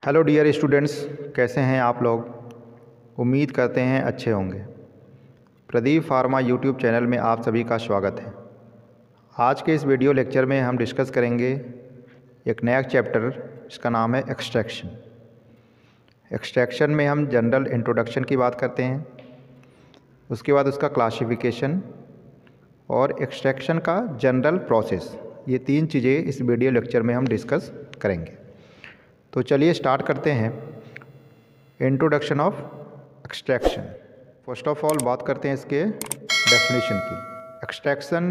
Hello dear students, कैसे हैं आप लोग। उम्मीद करते हैं अच्छे होंगे। प्रदीप फार्मा यूट्यूब चैनल में आप सभी का स्वागत है। आज के इस वीडियो लेक्चर में हम डिस्कस करेंगे एक नया चैप्टर, इसका नाम है एक्सट्रैक्शन। एक्सट्रैक्शन में हम जनरल इंट्रोडक्शन की बात करते हैं, उसके बाद उसका क्लासिफिकेशन और एक्सट्रैक्शन का जनरल प्रोसेस, ये तीन चीज़ें इस वीडियो लेक्चर में हम डिस्कस करेंगे। तो चलिए स्टार्ट करते हैं। Introduction of extraction. First of all बात करते हैं इसके डेफिनेशन की। Extraction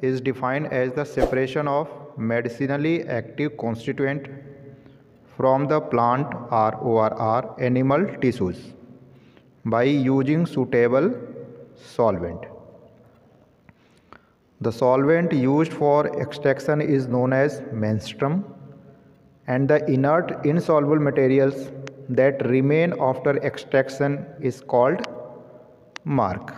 is defined as the separation of medicinally active constituent from the plant और animal tissues by using suitable solvent. The solvent used for extraction is known as menstruum, and the inert insoluble materials that remain after extraction is called mark.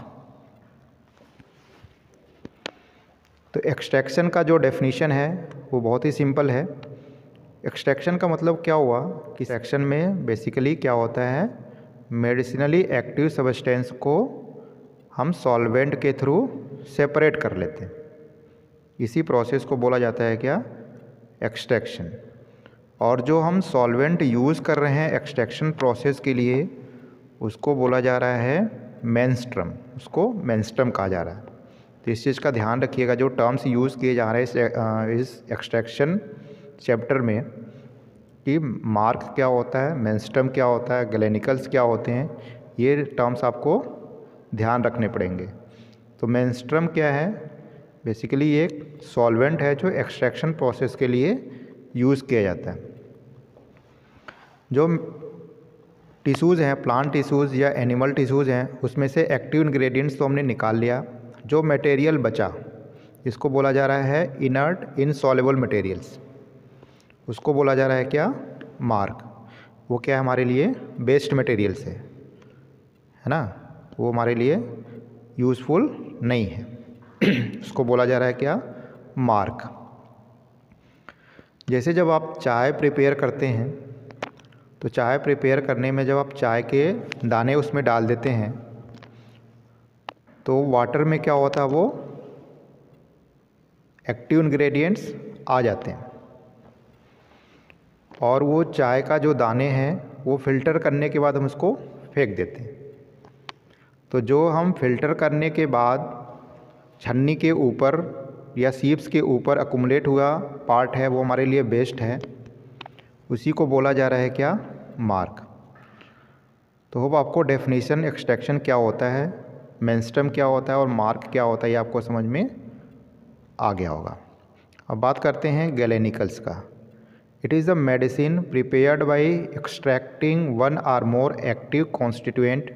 तो extraction का जो definition है वो बहुत ही simple है। Extraction का मतलब क्या हुआ कि एक्सट्रैक्शन में बेसिकली क्या होता है, मेडिसिनली एक्टिव सब्सटेंस को हम सॉल्वेंट के थ्रू सेपरेट कर लेते हैं। इसी प्रोसेस को बोला जाता है क्या, एक्सट्रैक्शन। और जो हम सॉल्वेंट यूज़ कर रहे हैं एक्सट्रैक्शन प्रोसेस के लिए, उसको बोला जा रहा है मेंस्ट्रम, उसको मेंस्ट्रम कहा जा रहा है। तो इस चीज़ का ध्यान रखिएगा, जो टर्म्स यूज़ किए जा रहे हैं इस एक्सट्रैक्शन चैप्टर में, कि मार्क क्या होता है, मेंस्ट्रम क्या होता है, ग्लेनिकल्स क्या होते हैं, ये टर्म्स आपको ध्यान रखने पड़ेंगे। तो मेंस्ट्रम क्या है, बेसिकली ये एक सॉल्वेंट है जो एक्सट्रैक्शन प्रोसेस के लिए यूज़ किया जाता है। जो टिश्यूज़ हैं, प्लांट टिश्यूज़ या एनिमल टिश्यूज़ हैं, उसमें से एक्टिव इंग्रेडिएंट्स तो हमने निकाल लिया। जो मटेरियल बचा, इसको बोला जा रहा है इनर्ट इनसॉल्युबल मटेरियल्स, उसको बोला जा रहा है क्या, मार्क। वो क्या है, हमारे लिए बेस्ट मटेरियल्स है ना, वो हमारे लिए यूज़फुल नहीं है उसको बोला जा रहा है क्या, मार्क। जैसे जब आप चाय प्रिपेयर करते हैं, तो चाय प्रिपेयर करने में जब आप चाय के दाने उसमें डाल देते हैं, तो वाटर में क्या होता है, वो एक्टिव इंग्रेडिएंट्स आ जाते हैं और वो चाय का जो दाने हैं वो फ़िल्टर करने के बाद हम उसको फेंक देते हैं। तो जो हम फ़िल्टर करने के बाद छन्नी के ऊपर या सीप्स के ऊपर अकुमुलेट हुआ पार्ट है, वो हमारे लिए बेस्ट है, उसी को बोला जा रहा है क्या, मार्क। तो होप आपको डेफिनेशन एक्सट्रैक्शन क्या होता है, मेंस्ट्रम क्या होता है और मार्क क्या होता है, ये आपको समझ में आ गया होगा। अब बात करते हैं ग्लेनिकल्स का। It is a medicine prepared by extracting one or more active constituent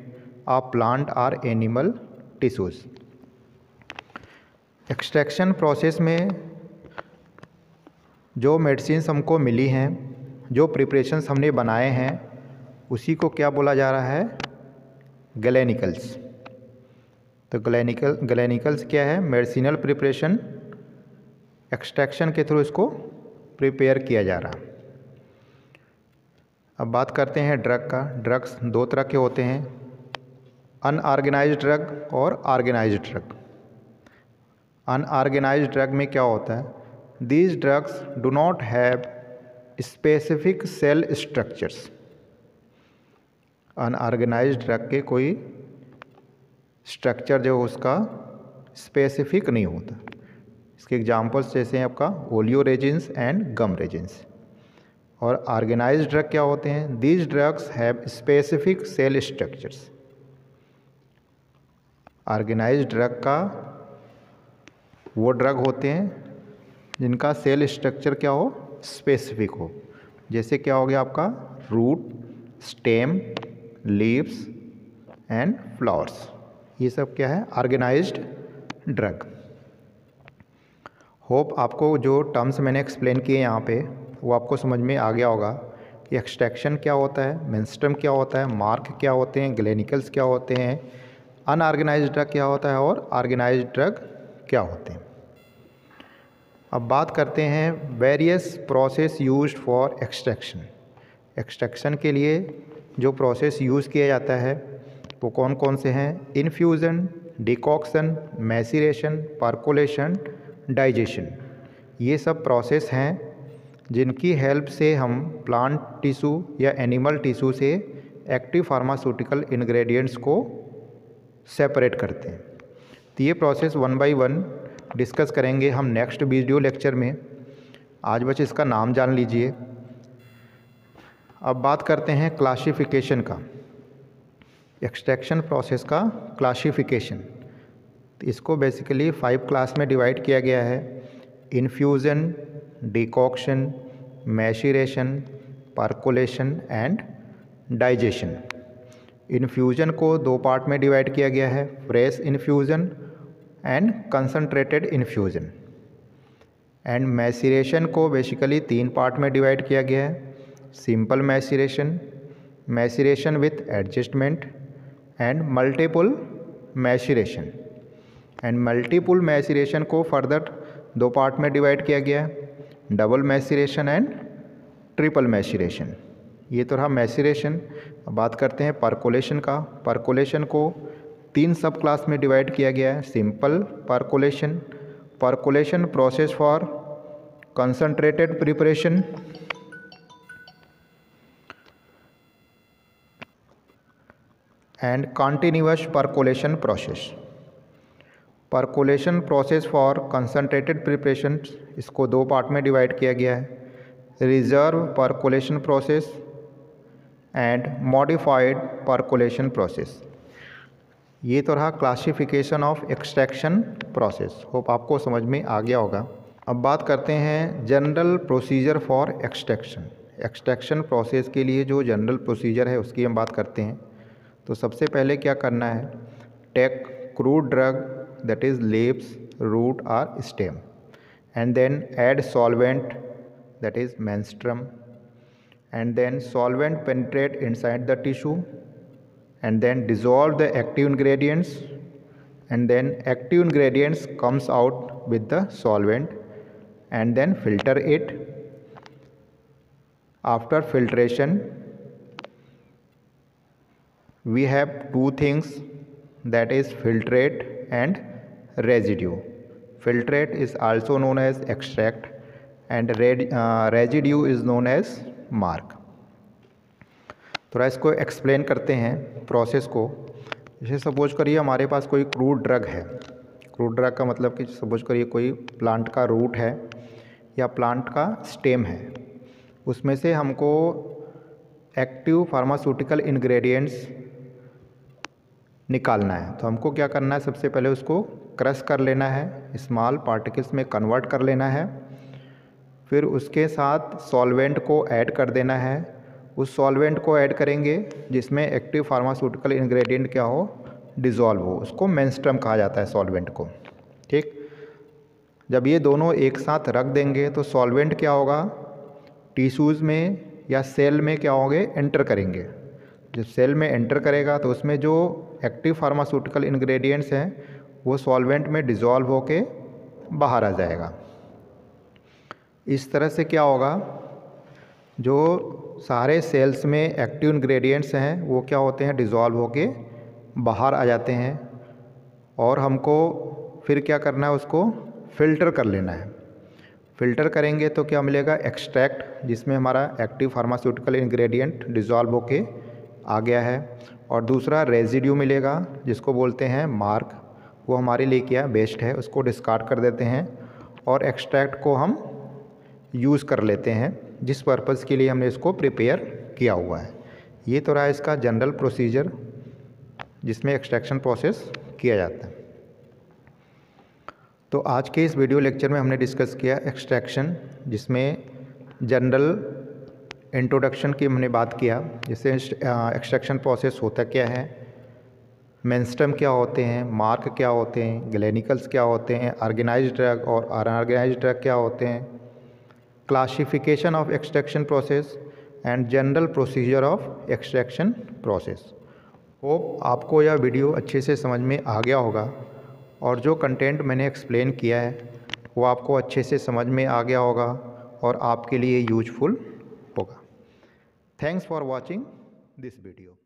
of plant और एनिमल टिश्यूज़। एक्सट्रैक्शन प्रोसेस में जो मेडिसिन्स हमको मिली हैं, जो प्रिपरेशंस हमने बनाए हैं, उसी को क्या बोला जा रहा है, ग्लेनिकल्स। तो ग्लेनिकल्स क्या है, मेडिसिनल प्रिपरेशन, एक्सट्रैक्शन के थ्रू इसको प्रिपेयर किया जा रहा। अब बात करते हैं ड्रग का। ड्रग्स दो तरह के होते हैं, अनऑर्गेनाइज्ड ड्रग और ऑर्गेनाइज्ड ड्रग। अनऑर्गेनाइज्ड ड्रग में क्या होता है, these drugs do not have specific cell structures. Unorganized drug के कोई स्ट्रक्चर जो उसका स्पेसिफिक नहीं होता। इसके एग्जांपल्स जैसे हैं आपका oleo resins and gum resins. और ऑर्गेनाइज्ड ड्रग क्या होते हैं, these drugs have specific cell structures. Organized drug का वो ड्रग होते हैं जिनका सेल स्ट्रक्चर क्या हो, स्पेसिफिक हो। जैसे क्या हो गया आपका root, stem, leaves and flowers, ये सब क्या है, ऑर्गेनाइज्ड ड्रग। होप आपको जो टर्म्स मैंने एक्सप्लेन किए यहाँ पे, वो आपको समझ में आ गया होगा कि एक्सट्रैक्शन क्या होता है, मेंस्ट्रम क्या होता है, मार्क क्या होते हैं, ग्लेनिकल्स क्या होते हैं, अनऑर्गेनाइज्ड ड्रग क्या होता है और ऑर्गेनाइज्ड ड्रग क्या होते हैं। अब बात करते हैं various process used for extraction. Extraction के लिए जो प्रोसेस यूज़ किया जाता है वो कौन कौन से हैं? Infusion, decoction, maceration, percolation, digestion. ये सब प्रोसेस हैं जिनकी हेल्प से हम प्लांट टिश्यू या एनिमल टिश्यू से एक्टिव फार्मास्यूटिकल इंग्रेडिएंट्स को सेपरेट करते हैं। तो ये प्रोसेस 1 बाय 1 डिस्कस करेंगे हम नेक्स्ट वीडियो लेक्चर में। आज बस इसका नाम जान लीजिए। अब बात करते हैं क्लासिफिकेशन का, एक्सट्रैक्शन प्रोसेस का क्लासिफिकेशन। तो इसको बेसिकली 5 क्लास में डिवाइड किया गया है। Infusion, decoction, maceration, percolation and digestion. Infusion को 2 पार्ट में डिवाइड किया गया है, fresh infusion and concentrated infusion. And maceration को बेसिकली 3 पार्ट में डिवाइड किया गया है, simple maceration, maceration with adjustment and multiple maceration. And multiple maceration को फर्दर 2 पार्ट में डिवाइड किया गया है, double maceration and triple maceration. ये तो रहा मैसीरेशन। अब बात करते हैं परकोलेशन का। परकोलेशन को 3 सब क्लास में डिवाइड किया गया है, simple percolation, percolation process for concentrated preparation, and continuous percolation process. Percolation process for concentrated preparation, इसको 2 पार्ट में डिवाइड किया गया है, reserve percolation process and modified percolation process. ये तो रहा classification of extraction process. Hope आपको समझ में आ गया होगा। अब बात करते हैं general procedure for extraction. Extraction process के लिए जो जनरल प्रोसीजर है उसकी हम बात करते हैं। तो सबसे पहले क्या करना है? Take crude drug that is leaves, root or stem, and then add solvent that is menstruum, and then solvent penetrate inside the tissue, and then dissolve the active ingredients, and then active ingredients comes out with the solvent, and then filter it. After filtration we have 2 things, that is filtrate and residue. Filtrate is also known as extract and residue is known as mark. थोड़ा इसको explain करते हैं process को। जैसे suppose करिए हमारे पास कोई crude drug है। क्रूड ड्रग का मतलब कि सपोज करिए कोई प्लांट का रूट है या प्लांट का स्टेम है, उसमें से हमको एक्टिव फार्मास्यूटिकल इंग्रेडिएंट्स निकालना है। तो हमको क्या करना है? सबसे पहले उसको क्रश कर लेना है, स्मॉल पार्टिकल्स में कन्वर्ट कर लेना है, फिर उसके साथ सॉल्वेंट को ऐड कर देना है। उस सॉल्वेंट को ऐड करेंगे जिसमें एक्टिव फार्मास्यूटिकल इंग्रेडिएंट क्या हो? डिज़ोल्व हो। उसको मेंस्ट्रम कहा जाता है सॉल्वेंट को। ठीक, जब ये दोनों एक साथ रख देंगे तो सॉल्वेंट क्या होगा? टिश्यूज़ में या सेल में क्या होंगे? एंटर करेंगे। जब सेल में एंटर करेगा तो उसमें जो एक्टिव फार्मास्यूटिकल इंग्रेडिएंट्स हैं वो सॉल्वेंट में डिज़ोल्व होके बाहर आ जाएगा। इस तरह से क्या होगा? जो सारे सेल्स में एक्टिव इंग्रेडिएंट्स हैं वो क्या होते हैं? डिज़ोल्व होके बाहर आ जाते हैं। और हमको फिर क्या करना है? उसको फ़िल्टर कर लेना है। फ़िल्टर करेंगे तो क्या मिलेगा? एक्सट्रैक्ट, जिसमें हमारा एक्टिव फार्मास्यूटिकल इंग्रेडिएंट डिज़ोल्व होके आ गया है। और दूसरा रेजिड्यू मिलेगा जिसको बोलते हैं मार्क, वो हमारे लिए क्या बेस्ट है, उसको डिस्कार्ड कर देते हैं और एक्सट्रैक्ट को हम यूज़ कर लेते हैं जिस पर्पज़ के लिए हमने इसको प्रिपेयर किया हुआ है। ये तो रहा इसका जनरल प्रोसीजर जिसमें एक्सट्रैक्शन प्रोसेस किया जाता है। तो आज के इस वीडियो लेक्चर में हमने डिस्कस किया एक्सट्रैक्शन, जिसमें जनरल इंट्रोडक्शन की हमने बात किया, जैसे एक्सट्रैक्शन प्रोसेस होता क्या है, मेंस्ट्रम क्या होते हैं, मार्क क्या होते हैं, ग्लेनिकल्स क्या होते हैं, ऑर्गेनाइज्ड ड्रग और अनऑर्गेनाइज्ड ड्रग क्या होते हैं, classification of extraction process and general procedure of extraction process. Hope आपको यह वीडियो अच्छे से समझ में आ गया होगा और जो कंटेंट मैंने एक्सप्लेन किया है वो आपको अच्छे से समझ में आ गया होगा और आपके लिए यूजफुल होगा। Thanks for watching this video.